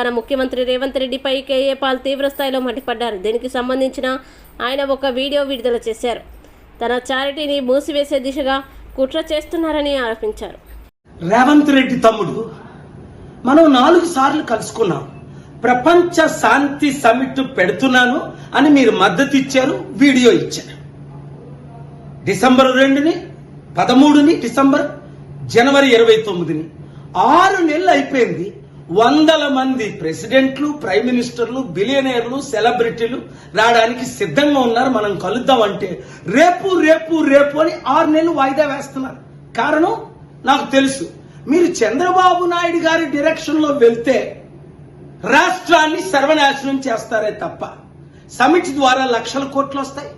తెలంగాణ ముఖ్యమంత్రి రేవంత్ రెడ్డిపై KA Paul తీవ్రస్థాయిలో మండిపడ్డారు. దీనికి సంబంధించిన ఆయన ఒక వీడియో విడుదల చేశారు. తన చారిటీని మూసివేసే దిశగా కుట్ర చేస్తున్నారని ఆరోపించారు. రేవంత్ రెడ్డి తమ్ముడు మనం 4 సార్లు కలుసుకున్నాం. ప్రపంచ శాంతి సమిట్ పెడుతున్నాను అని మీరు మద్దతు ఇచ్చారు, వీడియో ఇచ్చారు. డిసెంబర్ 2ని, 13ని, జనవరి 29ని 6 నెలలు అయిపోయింది. 100 మంది ప్రెసిడెంట్లు, ప్రైమ్ మినిస్టర్లు, బిలియనీర్లు, సెలబ్రిటీలు రావడానికి సిద్ధంగా ఉన్నారు. మనం కలుద్దామంటే రేపు రేపు రేపు అని 6 నెలలు వాయిదా వేస్తున్నారు. కారణం నాకు తెలుసు. మీరు చంద్రబాబు నాయుడు గారి డైరెక్షన్ లో వెళ్తే రాష్ట్రాన్ని సర్వనాశనం చేస్తారే తప్ప సమిట్ ద్వారా లక్షల కోట్లు వస్తాయి,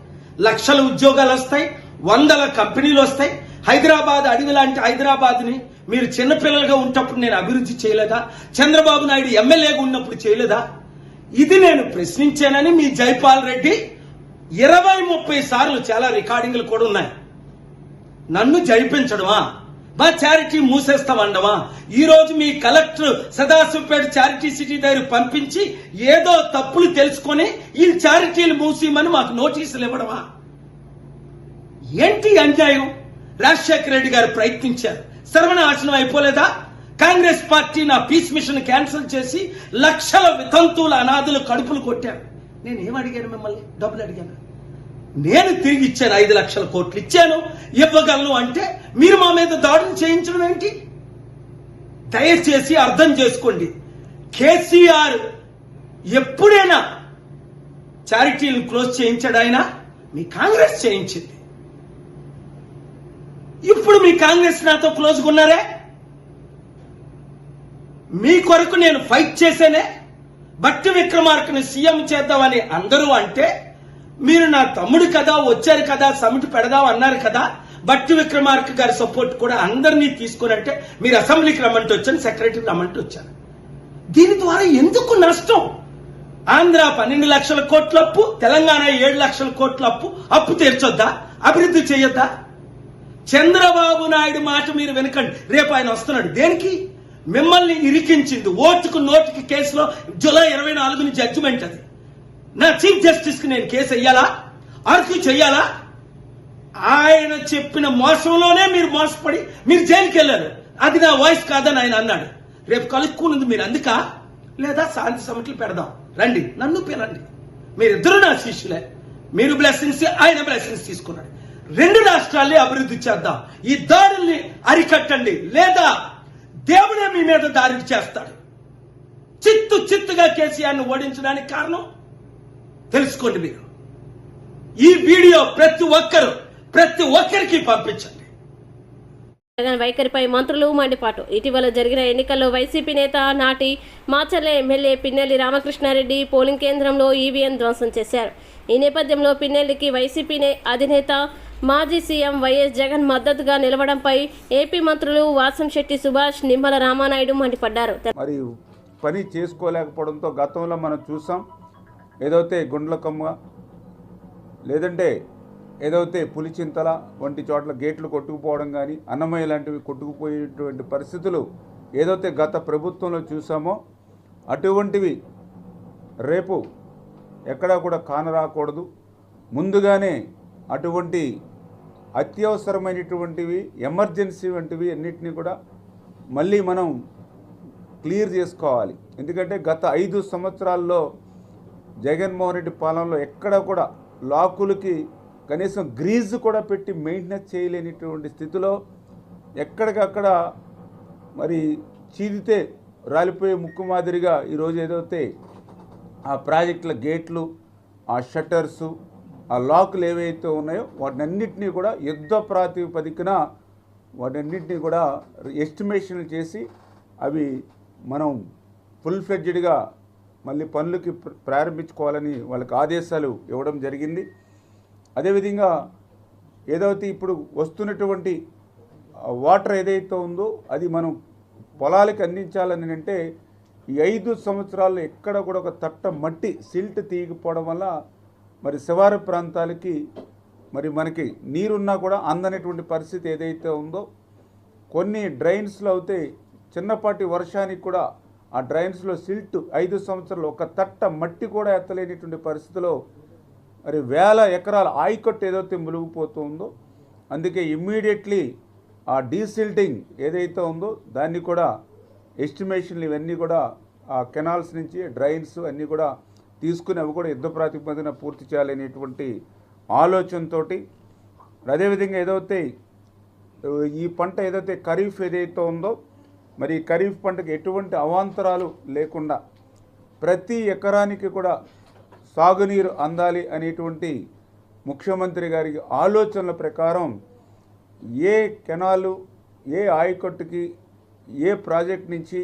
లక్షల ఉద్యోగాలు వస్తాయి, 100 కంపెనీలు వస్తాయి. హైదరాబాద్ అడవి లాంటి హైదరాబాద్ ని మీరు చిన్నపిల్లలుగా ఉన్నప్పుడు నేను అభివృద్ధి చేయలేదా? చంద్రబాబు నాయుడు ఎమ్మెల్యేగా ఉన్నప్పుడు చేయలేదా? ఇది నేను ప్రశ్నించానని మీ జైపాల్ రెడ్డి 20-30 సార్లు, చాలా రికార్డింగ్లు కూడా ఉన్నాయి, నన్ను జైపించడమా, మా చారిటీ మూసేస్తామండమా? ఈ రోజు మీ కలెక్టర్ సదాశివపేట చారిటీ సిటీ దగ్గర పంపించి ఏదో తప్పులు తెలుసుకొని ఈ చారిటీలు మూసేయమని మాకు నోటీసులు ఇవ్వడమా? ఏంటి అన్యాయం? రాజశేఖర రెడ్డి గారు ప్రయత్నించారు, సర్వనాశనం అయిపోలేదా? కాంగ్రెస్ పార్టీ నా పీస్ మిషన్ క్యాన్సిల్ చేసి లక్షల వితంతువుల అనాథులు కడుపులు కొట్టారు. నేను ఏం అడిగాను? మిమ్మల్ని డబ్బులు అడిగాను. నేను తిరిగి ఇచ్చాను, 5 లక్షల కోట్లు ఇచ్చాను, ఇవ్వగలను అంటే మీరు మా మీద దాడులు చేయించడం ఏంటి? దయచేసి అర్థం చేసుకోండి. కేసీఆర్ ఎప్పుడైనా చారిటీలను క్లోజ్ చేయించాడు? ఆయన మీ కాంగ్రెస్ చేయించింది. ఇప్పుడు మీ కాంగ్రెస్ నాతో క్లోజ్గా ఉన్నారే. మీ కొరకు నేను ఫైట్ చేసేనే. భట్టి విక్రమార్కని సీఎం చేద్దామని అందరూ అంటే మీరు నా తమ్ముడు కదా, వచ్చారు కదా, సమిట్ పెడదాం అన్నారు కదా, భట్టి విక్రమార్క గారి సపోర్ట్ కూడా అందరినీ తీసుకునంటే మీరు అసెంబ్లీకి రమ్మంటూ వచ్చాను, సెక్రటరీకి రమ్మంటూ వచ్చాను. దీని ద్వారా ఎందుకు నష్టం? ఆంధ్ర 12 లక్షల కోట్ల అప్పు, తెలంగాణ 7 లక్షల కోట్ల అప్పు తీర్చొద్దా? అభివృద్ధి చేయొద్దా? చంద్రబాబు నాయుడు మాట మీరు వినకండి. రేపు ఆయన వస్తున్నాడు. దేనికి? మిమ్మల్ని ఇరికించింది ఓటుకు నోటుకి కేసులో జూలై 24ని జడ్జిమెంట్. అది నా చీఫ్ జస్టిస్ కి నేను కేసు వెయ్యాలా, ఆర్గ్యూ చెయ్యాలా? ఆయన చెప్పిన మోసంలోనే మీరు మోసపడి మీరు జైలుకి వెళ్ళారు. అది నా వాయిస్ కాదని ఆయన అన్నాడు. రేపు కలుక్కున్నది మీరు అందుక, లేదా శాంతి సమిట్లు పెడదాం రండి, నన్ను పిలండి. మీరిద్దరు నా శిష్యులే. మీరు బ్లెస్సింగ్స్, ఆయన బ్లెస్సింగ్స్ తీసుకున్నాడు. 2 రాష్ట్రాల్ని అభివృద్ధి చేద్దాం. ఈ దాడుల్ని అరికట్టండి, లేదా దేవుడే మీ మీద దాడి చేస్తాడు. చిత్తుగా కేసీఆర్ను ఓడించడానికి కారణం తెలుసుకోండి. మీరు ఈ వీడియో ప్రతి ఒక్కరికి పంపించండి. జగన్ వైఖరిపై మంత్రులు మండిపాటు. ఇటీవల జరిగిన ఎన్నికల్లో వైసీపీ నేత నాటి మాచర్ల ఎమ్మెల్యే పిన్నెల్లి రామకృష్ణారెడ్డి పోలింగ్ కేంద్రంలో ఈవీఎం ధ్వంసం చేశారు. ఈ నేపథ్యంలో పిన్నెల్లికి వైసీపీ అధినేత మాజీ సీఎం వైఎస్ జగన్ మద్దతుగా నిలవడంపై ఏపీ మంత్రులు వాసంశెట్టి సుభాష్, నిమ్మల రామానాయుడు మండిపడ్డారు. మరి పని చేసుకోలేకపోవడంతో గతంలో మనం చూసాం. ఏదైతే గుండ్లకమ్మ, లేదంటే ఏదైతే పులిచింతల వంటి చోట్ల గేట్లు కొట్టుకుపోవడం కానీ, అన్నమయ్య లాంటివి కొట్టుకుపోయేటువంటి పరిస్థితులు ఏదైతే గత ప్రభుత్వంలో చూసామో అటువంటివి రేపు ఎక్కడా కూడా కానరాకూడదు. ముందుగానే అటువంటి అత్యవసరమైనటువంటివి, ఎమర్జెన్సీ వంటివి అన్నిటినీ కూడా మళ్ళీ మనం క్లియర్ చేసుకోవాలి. ఎందుకంటే గత 5 సంవత్సరాల్లో జగన్మోహన్ రెడ్డి పాలనలో ఎక్కడ కూడా లాకులకి కనీసం గ్రీజ్ కూడా పెట్టి మెయింటెనెన్స్ చేయలేనిటువంటి స్థితిలో ఎక్కడికక్కడ మరి చీదితే రాలిపోయే ముక్కు మాదిరిగా ఈరోజు ఏదైతే ఆ ప్రాజెక్టుల గేట్లు, ఆ షట్టర్సు, ఆ లాకులు ఏవైతే ఉన్నాయో వాటినన్నింటినీ కూడా యుద్ధ ప్రాతిపదికన వాటన్నింటినీ కూడా ఎస్టిమేషన్లు చేసి అవి మనం ఫుల్ ఫ్లెడ్జ్డ్గా మళ్ళీ పనులకి ప్రారంభించుకోవాలని వాళ్ళకి ఆదేశాలు ఇవ్వడం జరిగింది. అదేవిధంగా ఏదైతే ఇప్పుడు వస్తున్నటువంటి వాటర్ ఏదైతే ఉందో అది మనం పొలాలకి అందించాలని అంటే ఈ 5 సంవత్సరాల్లో ఎక్కడ కూడా ఒక తట్ట మట్టి సిల్ట్ తీయకపోవడం వల్ల మరి శివారు ప్రాంతాలకి మరి మనకి నీరున్నా కూడా అందనటువంటి పరిస్థితి ఏదైతే ఉందో, కొన్ని డ్రైన్స్లో అయితే చిన్నపాటి వర్షానికి కూడా ఆ డ్రైన్స్లో సిల్ట్ 5 సంవత్సరాలు ఒక తట్ట మట్టి కూడా ఎత్తలేనిటువంటి పరిస్థితిలో మరి వేల ఎకరాల ఆయకట్టు ఏదైతే మునిగిపోతుందో, అందుకే ఇమ్మీడియట్లీ ఆ డీసిల్టింగ్ ఏదైతే ఉందో దాన్ని కూడా ఎస్టిమేషన్లు ఇవన్నీ కూడా ఆ కెనాల్స్ నుంచి డ్రైన్స్ అన్నీ కూడా తీసుకుని అవి కూడా యుద్ధ ప్రాతిపదికన పూర్తి చేయాలనేటువంటి ఆలోచనతో, అదేవిధంగా ఏదైతే ఈ పంట ఏదైతే ఖరీఫ్ ఏదైతే ఉందో మరి ఖరీఫ్ పంటకు ఎటువంటి అవాంతరాలు లేకుండా ప్రతి ఎకరానికి కూడా సాగునీరు అందాలి అనేటువంటి ముఖ్యమంత్రి గారి ఆలోచనల ప్రకారం ఏ కెనాలు ఏ ఆయకట్టుకి ఏ ప్రాజెక్ట్ నుంచి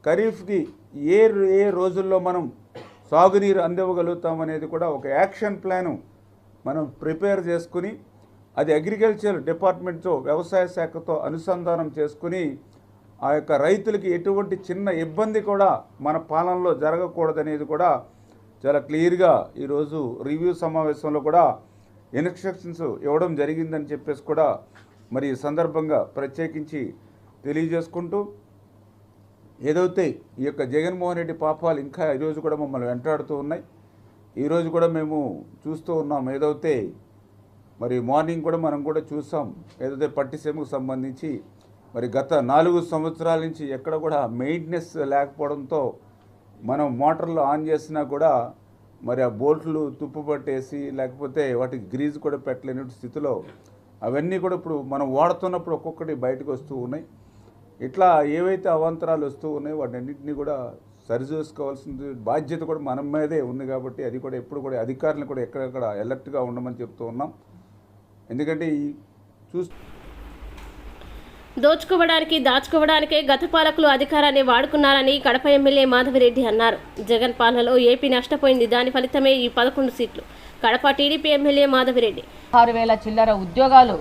ఖరీఫ్కి ఏ రోజుల్లో మనం సాగునీరు అందివ్వగలుగుతాం అనేది కూడా ఒక యాక్షన్ ప్లాను మనం ప్రిపేర్ చేసుకుని అది అగ్రికల్చర్ డిపార్ట్మెంట్తో వ్యవసాయ శాఖతో అనుసంధానం చేసుకుని ఆ యొక్క రైతులకి ఎటువంటి చిన్న ఇబ్బంది కూడా మన పాలనలో జరగకూడదనేది కూడా చాలా క్లియర్గా ఈరోజు రివ్యూ సమావేశంలో కూడా ఇన్స్ట్రక్షన్స్ ఇవ్వడం జరిగిందని చెప్పేసి కూడా మరి ఈ సందర్భంగా ప్రత్యేకించి తెలియజేసుకుంటూ, ఏదైతే ఈ యొక్క జగన్మోహన్ రెడ్డి పాపాలు ఇంకా ఈరోజు కూడా మమ్మల్ని వెంటాడుతూ ఉన్నాయి. ఈరోజు కూడా మేము చూస్తూ ఉన్నాం. ఏదైతే మరి మార్నింగ్ కూడా మనం కూడా చూసాం, ఏదైతే పట్టిసీమకు సంబంధించి మరి గత 4 సంవత్సరాల నుంచి ఎక్కడ కూడా మెయింటెనెన్స్ లేకపోవడంతో మనం మోటార్లు ఆన్ చేసినా కూడా మరి ఆ బోల్ట్లు తుప్పు పట్టేసి లేకపోతే వాటికి గ్రీజ్ కూడా పెట్టలేని స్థితిలో అవన్నీ కూడా ఇప్పుడు మనం వాడుతున్నప్పుడు ఒక్కొక్కటి బయటకు వస్తూ ఉన్నాయి. ఇట్లా ఏవైతే అవాంతరాలు వస్తూ ఉన్నాయో వాటన్నింటినీ కూడా సరిచూసుకోవాల్సిన బాధ్యత కూడా మన మీదే ఉంది. కాబట్టి అది కూడా ఎప్పుడు కూడా అధికారులను కూడా ఎక్కడెక్కడ అలర్ట్గా ఉండమని చెప్తూ ఉన్నాం. ఎందుకంటే ఈ దోచుకోవడానికి దాచుకోవడానికే గత పాలకులు అధికారాన్ని వాడుకున్నారని కడప ఎమ్మెల్యే మాధవిరెడ్డి అన్నారు. జగన్ పాలనలో ఏపీ నష్టపోయింది. దాని ఫలితమే ఈ 11 సీట్లు. కడప టీడీపీ ఎమ్మెల్యే మాధవిరెడ్డి 6,000 చిల్లర ఉద్యోగాలు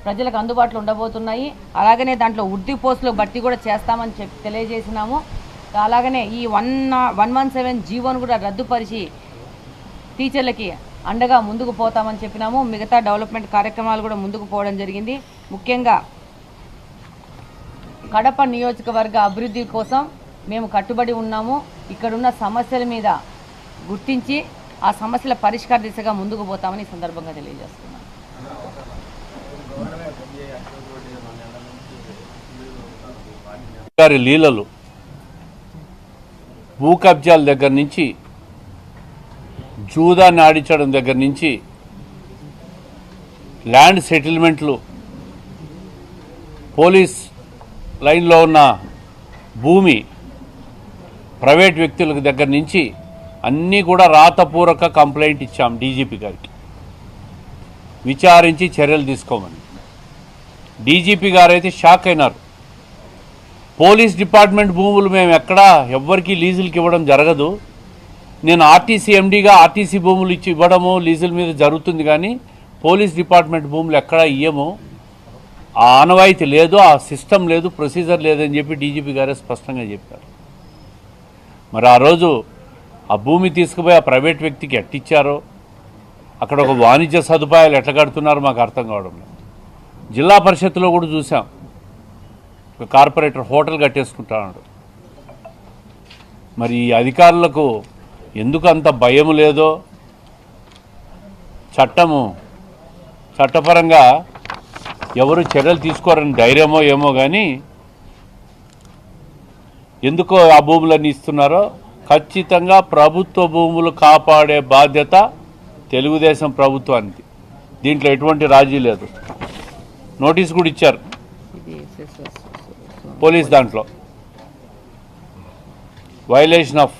ప్రజలకు అందుబాటులో ఉండబోతున్నాయి. అలాగనే దాంట్లో ఉర్దూ పోస్టులు భర్తీ కూడా చేస్తామని తెలియజేసినాము. అలాగనే ఈ 117 జీవోను కూడా రద్దుపరిచి టీచర్లకి అండగా ముందుకు పోతామని చెప్పినాము. మిగతా డెవలప్మెంట్ కార్యక్రమాలు కూడా ముందుకు పోవడం జరిగింది. ముఖ్యంగా కడప నియోజకవర్గ అభివృద్ధి కోసం మేము కట్టుబడి ఉన్నాము. ఇక్కడున్న సమస్యల మీద గుర్తించి ఆ సమస్యల పరిష్కార దిశగా ముందుకు పోతామని ఈ సందర్భంగా తెలియజేస్తున్నాం. గారి లీలలు భూ కబ్జాల దగ్గర నుంచి, జూదాన్ని ఆడించడం దగ్గర నుంచి, ల్యాండ్ సెటిల్మెంట్లు, పోలీస్ లైన్లో ఉన్న భూమి ప్రైవేట్ వ్యక్తుల దగ్గర నుంచి అన్నీ కూడా రాతపూర్వక కంప్లైంట్ ఇచ్చాం డీజీపీ గారికి, విచారించి చర్యలు తీసుకోమని. డీజీపీ గారు అయితే షాక్ అయినారు. పోలీస్ డిపార్ట్మెంట్ భూములు మేము ఎక్కడా ఎవ్వరికీ లీజులకి ఇవ్వడం జరగదు. నేను ఆర్టీసీ ఎండీగా ఆర్టీసీ భూములు ఇవ్వడము లీజుల మీద జరుగుతుంది, కానీ పోలీస్ డిపార్ట్మెంట్ భూములు ఎక్కడా ఇయ్యము. ఆ ఆనవాయితీ లేదు, ఆ సిస్టమ్ లేదు, ప్రొసీజర్ లేదని చెప్పి డీజీపీ గారే స్పష్టంగా చెప్పారు. మరి ఆ రోజు ఆ భూమి తీసుకుపోయి ఆ ప్రైవేట్ వ్యక్తికి ఎట్టిచ్చారో, అక్కడ ఒక వాణిజ్య సదుపాయాలు ఎట్లా కడుతున్నారో మాకు అర్థం కావడం లేదు. జిల్లా పరిషత్తులో కూడా చూసాం, ఒక కార్పొరేటర్ హోటల్ కట్టేసుకుంటున్నాడు. మరి ఈ అధికారులకు ఎందుకు అంత భయం లేదో, చట్టపరంగా ఎవరు చర్యలు తీసుకోరని ధైర్యమో ఏమో కానీ ఎందుకో ఆ భూములన్నీ ఇస్తున్నారో. ఖచ్చితంగా ప్రభుత్వ భూములు కాపాడే బాధ్యత తెలుగుదేశం ప్రభుత్వానికి. దీంట్లో ఎటువంటి రాజీ లేదు. నోటీస్ కూడా ఇచ్చారు పోలీస్ దాంట్లో, violation of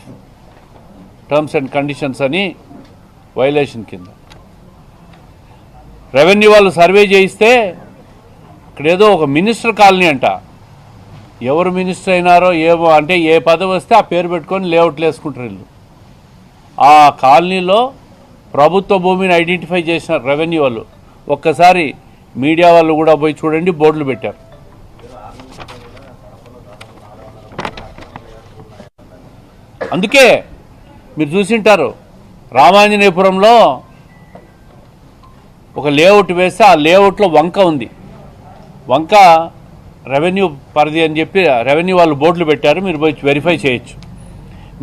terms and conditions అని వైలేషన్ కింద. రెవెన్యూ వాళ్ళు సర్వే చేయిస్తే ఇక్కడ ఏదో ఒక మినిస్టర్ కాలనీ అంట. ఎవరు మినిస్టర్ అయినారో ఏమో, అంటే ఏ పదవి వస్తే ఆ పేరు పెట్టుకొని లేఅవుట్లు వేసుకుంటారు వీళ్ళు. ఆ కాలనీలో ప్రభుత్వ భూమిని ఐడెంటిఫై చేసిన రెవెన్యూ వాళ్ళు. ఒక్కసారి మీడియా వాళ్ళు కూడా పోయి చూడండి, బోర్డులు పెట్టారు. అందుకే మీరు చూసింటారు, రామాంజనేయపురంలో ఒక లేఅవుట్ వేస్తే ఆ లేఅవుట్లో వంక ఉంది. వంక రెవెన్యూ పరిధి అని చెప్పి రెవెన్యూ వాళ్ళు బోర్డులు పెట్టారు, మీరు పోయి వెరిఫై చేయొచ్చు.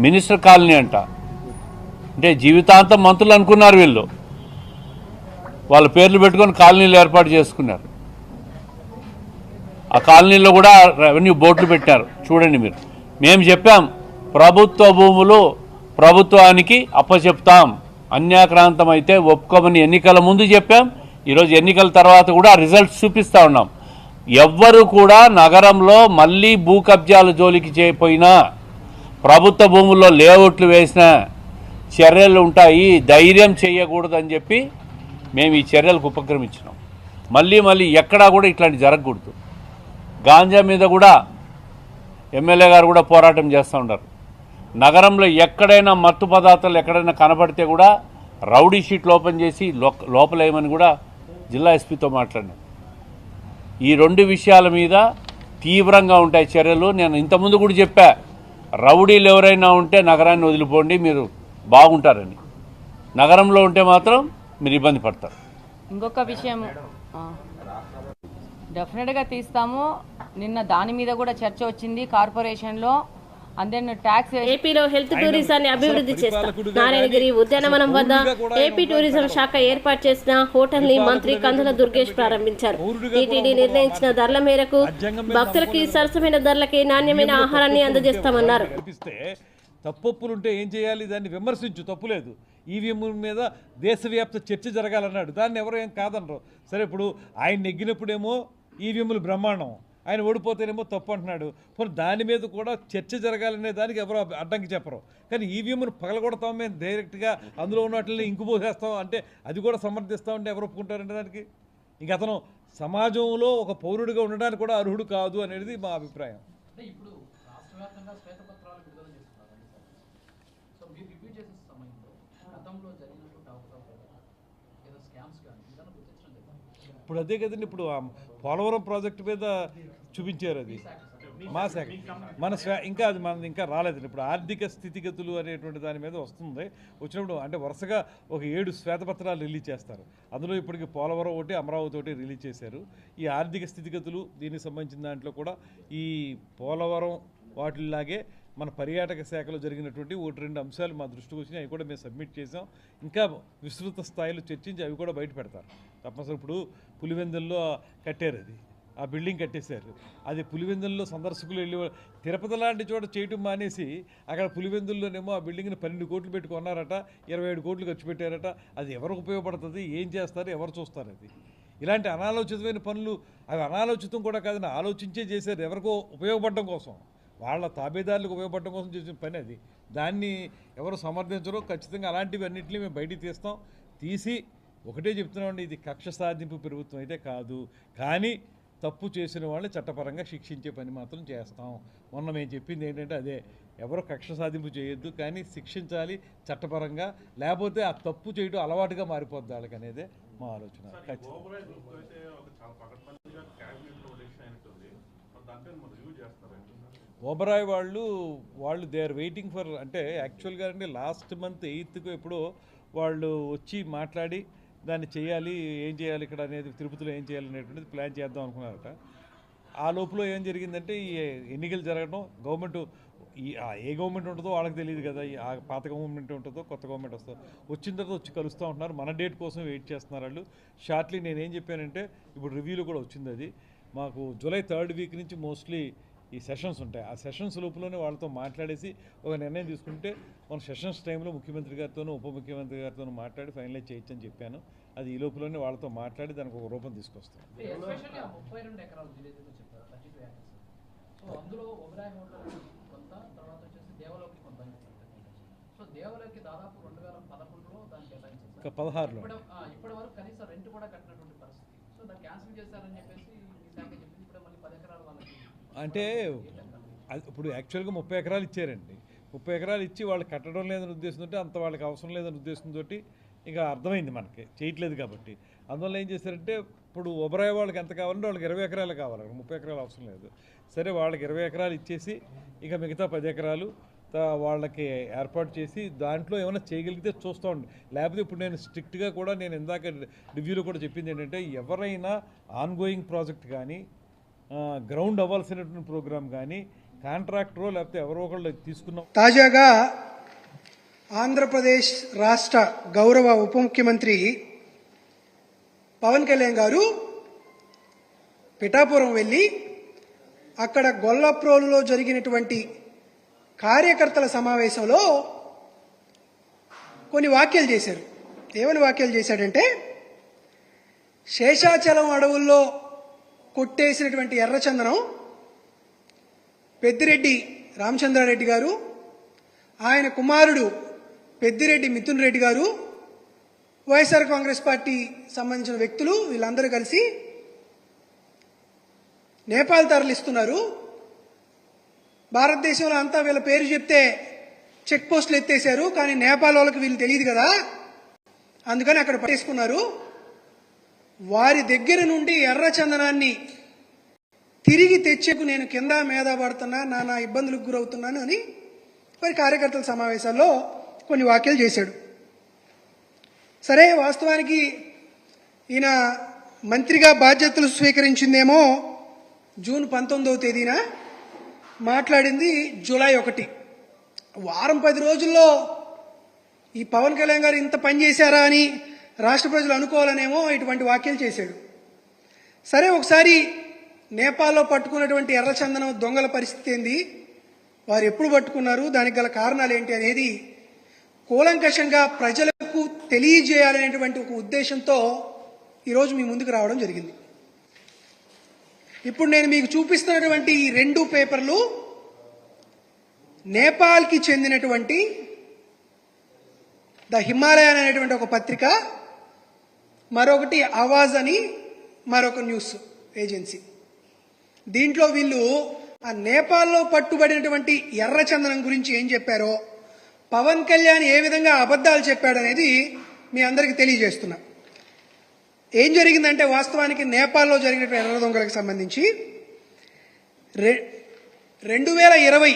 మినిస్టర్ కాలనీ అంట, అంటే జీవితాంతం మంత్రులు అనుకున్నారు వీళ్ళు, వాళ్ళ పేర్లు పెట్టుకొని కాలనీలు ఏర్పాటు చేసుకున్నారు. ఆ కాలనీలో కూడా రెవెన్యూ బోర్డులు పెట్టారు, చూడండి మీరు. మేము చెప్పాం ప్రభుత్వ భూములు ప్రభుత్వానికి అప్పచెప్తాం, అన్యాక్రాంతం అయితే ఒప్పుకోమని ఎన్నికల ముందు చెప్పాం. ఈరోజు ఎన్నికల తర్వాత కూడా రిజల్ట్స్ చూపిస్తూ ఉన్నాం. ఎవ్వరు కూడా నగరంలో మళ్ళీ భూ కబ్జాల జోలికి చేయపోయినా, ప్రభుత్వ భూముల్లో లేఅవుట్లు వేసిన చర్యలు ఉంటాయి, ధైర్యం చేయకూడదని చెప్పి మేము ఈ చర్యలకు ఉపక్రమించినాం. మళ్ళీ ఎక్కడా కూడా ఇట్లాంటి జరగకూడదు. గాంజా మీద కూడా ఎమ్మెల్యే గారు కూడా పోరాటం చేస్తూ ఉంటారు. నగరంలో ఎక్కడైనా మత్తు పదార్థాలు ఎక్కడైనా కనబడితే కూడా రౌడీ షీట్లు ఓపెన్ చేసి లోపలేయమని కూడా జిల్లా ఎస్పీతో మాట్లాడినాం. ఈ 2 విషయాల మీద తీవ్రంగా ఉంటాయి చర్యలు. నేను ఇంతకుముందు కూడా చెప్పా, రౌడీలు ఎవరైనా ఉంటే నగరాన్ని వదిలిపోండి, మీరు బాగుంటారని. నగరంలో ఉంటే మాత్రం మీరు ఇబ్బంది పడతారు. ఇంకొక విషయం డెఫినెట్గా తీస్తాము. నిన్న దాని మీద కూడా చర్చ వచ్చింది కార్పొరేషన్లో. అందరిని ట్యాక్స్ ఏపీలో హెల్త్ టూరిజాన్ని అభివృద్ధి చేస్తాం. నారాయణగిరి ఉద్యానవనం వద్ద ఏపీ టూరిజం శాఖ ఏర్పాటు చేసిన హోటల్ ని మంత్రి కందుల దుర్గేష్ ప్రారంభించారు. టీటీడీ నిర్ణయించిన ధరల మేరకు భక్తులకి సరసమైన ధరలకి నాణ్యమైన ఆహారాన్ని అందజేస్తామన్నారు. తప్పులుంటే ఏం చేయాలి, దాన్ని విమర్శించు, తప్పులేదు. ఈవీఎం మీద దేశవ్యాప్త చర్చ జరగాలన్నాడు, దాన్ని ఎవరు ఏం కాదనరు. సరే, ఇప్పుడు ఆయన నెగ్గినప్పుడేమో ఈవీఎంలు బ్రహ్మాండం, ఆయన ఓడిపోతేనేమో తప్పు అంటున్నాడు. పోనీ దాని మీద కూడా చర్చ జరగాలనే దానికి ఎవరు అడ్డంకి చెప్పరు. కానీ ఈవీఎంను పగలగొడతాం మేము డైరెక్ట్గా, అందులో ఉన్న వాటిని ఇంకుపోసేస్తాం అంటే అది కూడా సమర్థిస్తామంటే ఎవరు ఒప్పుకుంటారంటే దానికి? ఇంక అతను సమాజంలో ఒక పౌరుడిగా ఉండడానికి కూడా అర్హుడు కాదు అనేది మా అభిప్రాయం. ఇప్పుడు అదే కదండి, ఇప్పుడు పోలవరం ప్రాజెక్టు మీద చూపించారు, అది మా శాఖ, ఇంకా అది మనది ఇంకా రాలేదండి. ఇప్పుడు ఆర్థిక స్థితిగతులు అనేటువంటి దాని మీద వస్తుంది. వచ్చినప్పుడు అంటే వరుసగా ఒక 7 శ్వేతపత్రాలు రిలీజ్ చేస్తారు. అందులో ఇప్పటికి పోలవరం ఒకటి, అమరావతి ఒకటి రిలీజ్ చేశారు. ఈ ఆర్థిక స్థితిగతులు దీనికి సంబంధించిన దాంట్లో కూడా ఈ పోలవరం వాటిలాగే మన పర్యాటక శాఖలో జరిగినటువంటి 1-2 అంశాలు మా దృష్టికి వచ్చినాయి. అవి కూడా మేము సబ్మిట్ చేసాం. ఇంకా విస్తృత స్థాయిలో చర్చించి అవి కూడా బయట పెడతారు తప్పనిసరి. ఇప్పుడు పులివెందుల్లో కట్టారు, అది ఆ బిల్డింగ్ కట్టేశారు. అది పులివెందుల్లో సందర్శకులు వెళ్ళి తిరుపతి లాంటి చోట చేయటం మానేసి అక్కడ పులివెందుల్లోనేమో ఆ బిల్డింగ్ని 12 కోట్లు పెట్టి కొన్నారట, 27 కోట్లు ఖర్చు పెట్టారట. అది ఎవరికి ఉపయోగపడుతుంది, ఏం చేస్తారు, ఎవరు చూస్తారు? అది ఇలాంటి అనాలోచితమైన పనులు, అవి అనాలోచితం కూడా కాదని ఆలోచించే చేశారు, ఎవరికో ఉపయోగపడడం కోసం, వాళ్ళ తాబేదారులకు ఉపయోగపడడం కోసం చేసిన పని అది. దాన్ని ఎవరు సమర్థించరో. ఖచ్చితంగా అలాంటివి అన్నింటినీ మేము బయటికి తీస్తాం. తీసి ఒకటే చెప్తున్నామండి, ఇది కక్ష సాధింపు ప్రభుత్వం అయితే కాదు, కానీ తప్పు చేసిన వాళ్ళని చట్టపరంగా శిక్షించే పని మాత్రం చేస్తాం. మొన్న మేము చెప్పింది ఏంటంటే అదే, ఎవరు కక్ష సాధింపు చేయొద్దు, కానీ శిక్షించాలి చట్టపరంగా, లేకపోతే ఆ తప్పు చేయడం అలవాటుగా మారిపోద్ది వాళ్ళకి అనేదే మా ఆలోచన. ఓబరాయ్ వాళ్ళు దే ఆర్ వెయిటింగ్ ఫర్, అంటే యాక్చువల్గా అంటే లాస్ట్ మంత్ 8th ఎప్పుడో వాళ్ళు వచ్చి మాట్లాడి దాన్ని చేయాలి, ఏం చేయాలి ఇక్కడ అనేది, తిరుపతిలో ఏం చేయాలి అనేటువంటిది ప్లాన్ చేద్దాం అనుకున్నారట. ఆ లోపల ఏం జరిగిందంటే ఈ ఎన్నికలు జరగడం, గవర్నమెంట్ ఏ గవర్నమెంట్ ఉంటుందో వాళ్ళకి తెలియదు కదా, ఆ పాత గవర్నమెంట్ ఉంటుందో కొత్త గవర్నమెంట్ వస్తుందో, వచ్చిన తర్వాత వచ్చి కలుస్తూ ఉంటున్నారు. మన డేట్ కోసం వెయిట్ చేస్తున్నారు వాళ్ళు. షార్ట్లీ నేనేం చెప్పానంటే, ఇప్పుడు రివ్యూలో కూడా వచ్చింది అది, మాకు జూలై 3rd వీక్ నుంచి మోస్ట్లీ ఈ సెషన్స్ ఉంటాయి. ఆ సెషన్స్ లోపలనే వాళ్ళతో మాట్లాడేసి ఒక నిర్ణయం తీసుకుంటే మన సెషన్స్ టైంలో ముఖ్యమంత్రి గారితోనూ ఉప ముఖ్యమంత్రి గారితోనూ మాట్లాడి ఫైనలైజ్ చేయొచ్చని చెప్పాను. అది ఈ లోపలనే వాళ్ళతో మాట్లాడి దానికి ఒక రూపం తీసుకొస్తాం. ఇంకా 16లో అంటే ఇప్పుడు యాక్చువల్గా 30 ఎకరాలు ఇచ్చారండి. 30 ఎకరాలు ఇచ్చి వాళ్ళు కట్టడం లేదని ఉద్దేశంతో, అంత వాళ్ళకి అవసరం లేదని ఉద్దేశంతో ఇక అర్థమైంది మనకి చేయట్లేదు కాబట్టి. అందువల్ల ఏం చేశారంటే, ఇప్పుడు ఒబరాయ్ వాళ్ళకి ఎంత కావాలంటే వాళ్ళకి 20 ఎకరాలు కావాలి, 30 ఎకరాలు అవసరం లేదు. సరే, వాళ్ళకి 20 ఎకరాలు ఇచ్చేసి ఇక మిగతా 10 ఎకరాలు వాళ్ళకి ఏర్పాటు చేసి దాంట్లో ఏమైనా చేయగలిగితే చూస్తూ ఉండి, లేకపోతే ఇప్పుడు నేను స్ట్రిక్ట్గా కూడా నేను ఇందాక రివ్యూలో కూడా చెప్పింది ఏంటంటే, ఎవరైనా ఆన్గోయింగ్ ప్రాజెక్ట్ కానీ గ్రౌండ్ అవ్వాల్సినటువంటి ప్రోగ్రామ్ కానీ కాంట్రాక్టరో లేకపోతే ఎవరో ఒకళ్ళు తీసుకున్నాం. తాజాగా ఆంధ్రప్రదేశ్ రాష్ట్ర గౌరవ ఉప ముఖ్యమంత్రి పవన్ కళ్యాణ్ గారు పిఠాపురం వెళ్ళి అక్కడ గొల్లప్రోలులో జరిగినటువంటి కార్యకర్తల సమావేశంలో కొన్ని వ్యాఖ్యలు చేశారు. ఏమని వ్యాఖ్యలు చేశాడంటే, శేషాచలం అడవుల్లో కొట్టేసినటువంటి ఎర్రచందనం పెద్దిరెడ్డి రామచంద్రారెడ్డి గారు, ఆయన కుమారుడు పెద్దిరెడ్డి మిథున్ రెడ్డి గారు, వైఎస్ఆర్ కాంగ్రెస్ పార్టీ సంబంధించిన వ్యక్తులు వీళ్ళందరూ కలిసి నేపాల్ తరలిస్తున్నారు. భారతదేశంలో అంతా వీళ్ళ పేరు చెప్తే చెక్ పోస్టులు ఎత్తేశారు, కానీ నేపాల్ వాళ్ళకి వీళ్ళు తెలియదు కదా, అందుకని అక్కడ పట్టేసుకున్నారు. వారి దగ్గర నుండి ఎర్రచందనాన్ని తిరిగి తెచ్చేకు నేను కింద మీద పడుతున్నా, నానా ఇబ్బందులకు గురవుతున్నాను అని మరి కార్యకర్తల సమావేశాల్లో కొన్ని వ్యాఖ్యలు చేశాడు. సరే, వాస్తవానికి ఈయన మంత్రిగా బాధ్యతలు స్వీకరించిందేమో జూన్ 19వ తేదీన, మాట్లాడింది జూలై 1. వారం 10 రోజుల్లో ఈ పవన్ కళ్యాణ్ గారు ఇంత పని చేశారా అని రాష్ట్ర ప్రజలు అనుకోవాలనేమో ఇటువంటి వ్యాఖ్యలు చేశాడు. సరే, ఒకసారి నేపాల్లో పట్టుకున్నటువంటి ఎర్రచందనం దొంగల పరిస్థితి ఏంది, వారు ఎప్పుడు పట్టుకున్నారు, దానికి గల కారణాలు ఏంటి అనేది కూలంకషంగా ప్రజలకు తెలియజేయాలనేటువంటి ఒక ఉద్దేశంతో ఈరోజు మీ ముందుకు రావడం జరిగింది. ఇప్పుడు నేను మీకు చూపిస్తున్నటువంటి ఈ 2 పేపర్లు నేపాల్కి చెందినటువంటి ద హిమాలయన్ అనేటువంటి ఒక పత్రిక, మరొకటి ఆవాజ్ అని మరొక న్యూస్ ఏజెన్సీ. దీంట్లో వీళ్ళు ఆ నేపాల్లో పట్టుబడినటువంటి ఎర్రచందనం గురించి ఏం చెప్పారో, పవన్ కళ్యాణ్ ఏ విధంగా అబద్ధాలు చెప్పాడనేది మీ అందరికీ తెలియజేస్తున్నా. ఏం జరిగిందంటే, వాస్తవానికి నేపాల్లో జరిగినటువంటి ఎర్ర దొంగలకు సంబంధించి 2020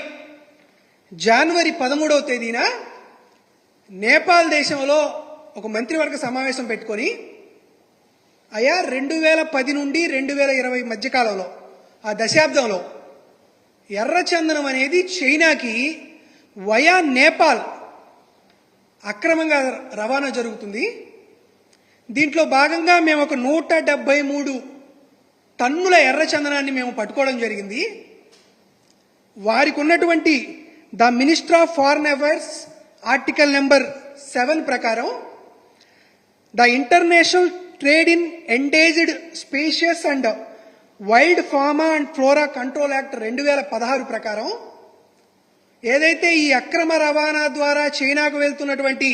జనవరి 13వ తేదీన నేపాల్ దేశంలో ఒక మంత్రివర్గ సమావేశం పెట్టుకొని, అయా 2010 నుండి 2020 మధ్యకాలంలో ఆ దశాబ్దంలో ఎర్రచందనం అనేది చైనాకి వయా నేపాల్ అక్రమంగా రవాణా జరుగుతుంది. దీంట్లో భాగంగా మేము ఒక 173 టన్నుల ఎర్రచందనాన్ని మేము పట్టుకోవడం జరిగింది. వారికి ఉన్నటువంటి the minister of foreign affairs article number 7 ప్రకారం the international trade in endangered species and wild fauna and flora control act 2016 ప్రకారం ఏదైతే ఈ అక్రమ రవాణా ద్వారా చైనాకు వెళ్తున్నటువంటి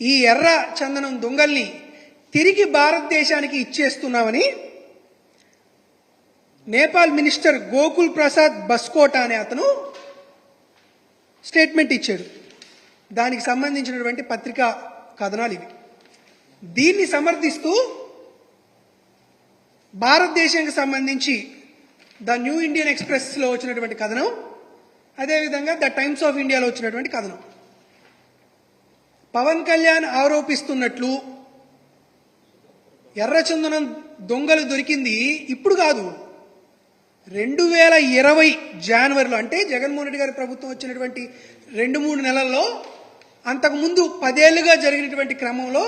ఈ ఎర్ర చందనం దొంగల్ని తిరిగి భారతదేశానికి ఇచ్చేస్తున్నామని నేపాల్ మినిస్టర్ గోకుల్ ప్రసాద్ బస్కోటా అనే అతను స్టేట్మెంట్ ఇచ్చాడు. దానికి సంబంధించినటువంటి పత్రికా కథనాలు ఇవి. దీన్ని సమర్థిస్తూ భారతదేశానికి సంబంధించి ద న్యూ ఇండియన్ ఎక్స్ప్రెస్లో వచ్చినటువంటి కథనం, అదేవిధంగా ద టైమ్స్ ఆఫ్ ఇండియాలో వచ్చినటువంటి కథనం, పవన్ కళ్యాణ్ ఆరోపిస్తున్నట్లు ఎర్రచందనం దొంగలు దొరికింది ఇప్పుడు కాదు, 2020 జనవరిలో, అంటే జగన్మోహన్ రెడ్డి గారి ప్రభుత్వం వచ్చినటువంటి 2-3 నెలల్లో, అంతకుముందు 10 ఏళ్లుగా జరిగినటువంటి క్రమంలో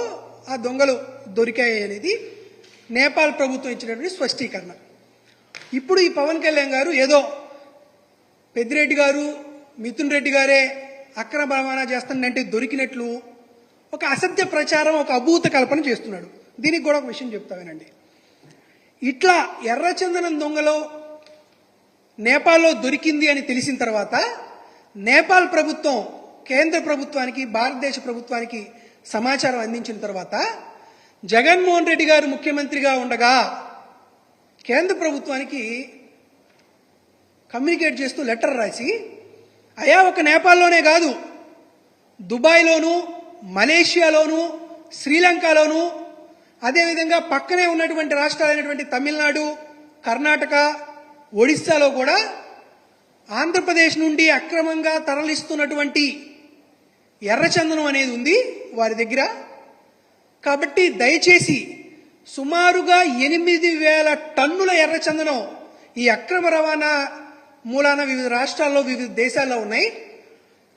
ఆ దొంగలు దొరికాయి అనేది నేపాల్ ప్రభుత్వం ఇచ్చినటువంటి స్పష్టీకరణ. ఇప్పుడు ఈ పవన్ కళ్యాణ్ గారు ఏదో పెద్దిరెడ్డి గారు మిథున్ రెడ్డి గారే అక్రమ రవాణా చేస్తానంటే దొరికినట్లు ఒక అసత్య ప్రచారం, ఒక అభూత కల్పన చేస్తున్నాడు. దీనికి కూడా ఒక విషయం చెప్తావేనండి. ఇట్లా ఎర్రచందనం దొంగలో నేపాల్లో దొరికింది అని తెలిసిన తర్వాత నేపాల్ ప్రభుత్వం కేంద్ర ప్రభుత్వానికి, భారతదేశ ప్రభుత్వానికి సమాచారం అందించిన తర్వాత జగన్మోహన్ రెడ్డి గారు ముఖ్యమంత్రిగా ఉండగా కేంద్ర ప్రభుత్వానికి కమ్యూనికేట్ చేస్తూ లెటర్ రాసి, అయా ఒక నేపాల్లోనే కాదు, దుబాయ్లోను, మలేషియాలోను, శ్రీలంకలోను, అదేవిధంగా పక్కనే ఉన్నటువంటి రాష్ట్రాలైనటువంటి తమిళనాడు, కర్ణాటక, ఒడిస్సాలో కూడా ఆంధ్రప్రదేశ్ నుండి అక్రమంగా తరలిస్తున్నటువంటి ఎర్రచందనం అనేది ఉంది వారి దగ్గర. కాబట్టి దయచేసి సుమారుగా 8,000 టన్నుల ఎర్రచందనం ఈ అక్రమ రవాణా మూలాన వివిధ రాష్ట్రాల్లో వివిధ దేశాల్లో ఉన్నాయి.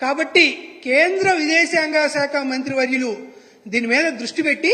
కాబట్టి కేంద్ర విదేశాంగ శాఖ మంత్రివర్యులు దీని మీద దృష్టి పెట్టి